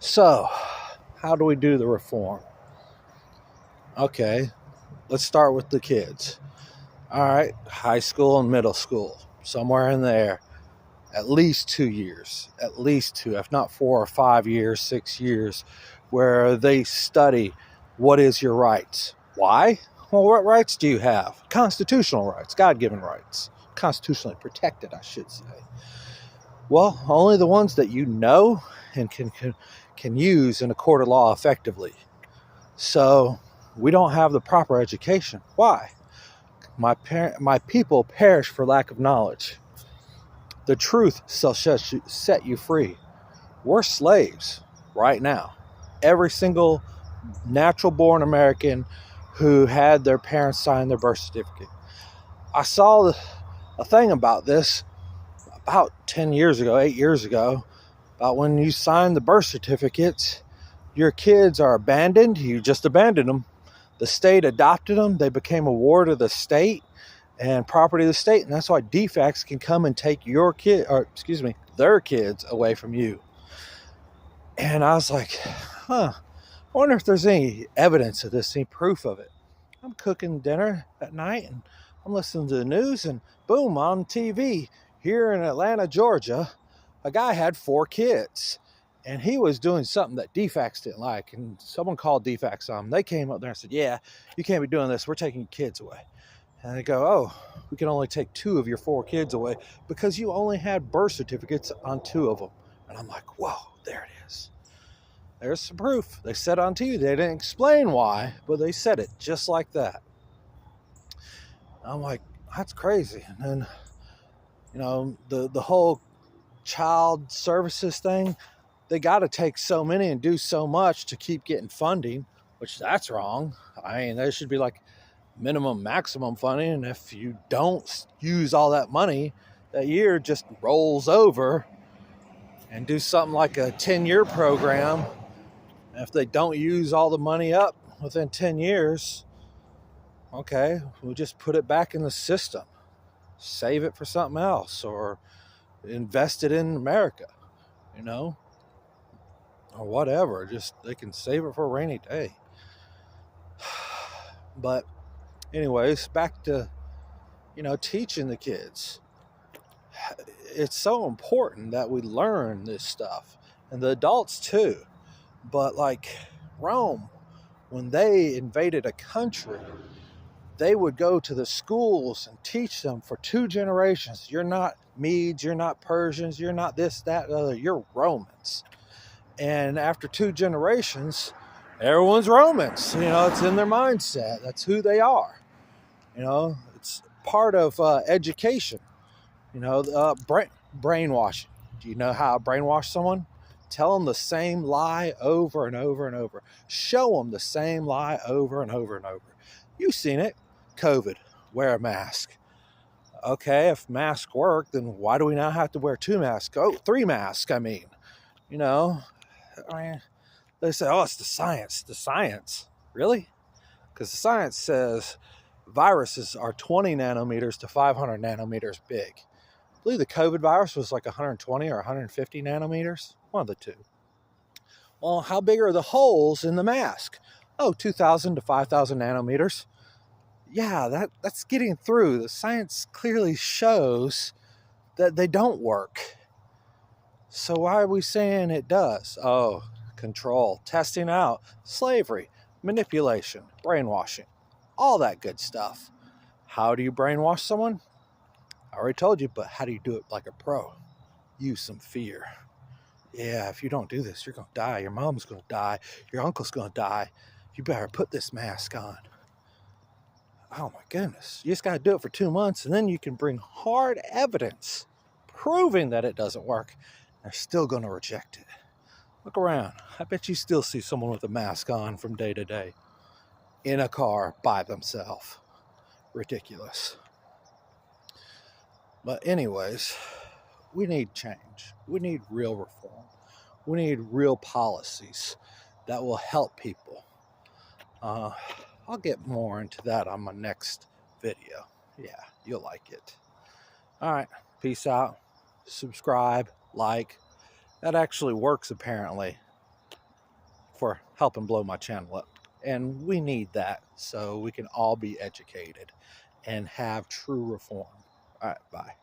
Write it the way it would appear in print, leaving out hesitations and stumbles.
So, how do we do the reform? Okay, let's start with the kids. All right, high school and middle school, somewhere in there, at least 2 years, at least two, if not 4 or 5 years, 6 years, where they study what is your rights. Why? Well, what rights do you have? Constitutional rights, God given rights, constitutionally protected, I should say. Well, only the ones that you know and can use in a court of law effectively. So we don't have the proper education. Why? My people perish for lack of knowledge. The truth shall set you free. We're slaves right now. Every single natural born American who had their parents sign their birth certificate. I saw a thing about this about 10 years ago, 8 years ago, about when you sign the birth certificates, your kids are abandoned. You just abandoned them. The state adopted them. They became a ward of the state and property of the state. And that's why defects can come and take their kids away from you. And I was like, I wonder if there's any evidence of this, any proof of it. I'm cooking dinner at night and I'm listening to the news, and boom, on TV here in Atlanta, Georgia, a guy had 4 kids. And he was doing something that DFACS didn't like. And someone called DFACS on him. They came up there and said, yeah, you can't be doing this. We're taking your kids away. And they go, oh, we can only take 2 of your 4 kids away because you only had birth certificates on 2 of them. And I'm like, whoa, there it is. There's some proof. They said on TV. They didn't explain why, but they said it just like that. I'm like, that's crazy. And then, the whole child services thing, they got to take so many and do so much to keep getting funding, which that's wrong. I mean, there should be like minimum, maximum funding. And if you don't use all that money, that year just rolls over, and do something like a 10-year program. And if they don't use all the money up within 10 years, okay, we'll just put it back in the system, save it for something else, or invest it in America, or whatever. Just they can save it for a rainy day. But anyways, back to teaching the kids. It's so important that we learn this stuff, and the adults too. But like Rome, when they invaded a country, they would go to the schools and teach them for 2 generations. You're not Medes, you're not Persians, you're not this, that, other, you're Romans. And after 2 generations, everyone's Romans. It's in their mindset. That's who they are. It's part of education. Brainwashing. Do you know how to brainwash someone? Tell them the same lie over and over and over. Show them the same lie over and over and over. You've seen it. COVID. Wear a mask. Okay, if masks work, then why do we now have to wear 2 masks? 3 masks, I mean. They say, oh, it's the science. The science? Really? Because the science says viruses are 20 nanometers to 500 nanometers big. I believe the COVID virus was like 120 or 150 nanometers. One of the two. Well, how big are the holes in the mask? Oh, 2,000 to 5,000 nanometers. Yeah, that's getting through. The science clearly shows that they don't work. So why are we saying it does? Oh, control, testing out, slavery, manipulation, brainwashing, all that good stuff. How do you brainwash someone? I already told you, but how do you do it like a pro? Use some fear. Yeah, if you don't do this, you're going to die. Your mom's going to die. Your uncle's going to die. You better put this mask on. Oh my goodness. You just got to do it for 2 months, and then you can bring hard evidence proving that it doesn't work. They're still going to reject it. Look around. I bet you still see someone with a mask on from day to day in a car by themselves. Ridiculous. But anyways, we need change. We need real reform. We need real policies that will help people. I'll get more into that on my next video. Yeah, you'll like it. All right, peace out. Subscribe, like. That actually works apparently. for helping blow my channel up. And we need that so we can all be educated and have true reform. All right, bye.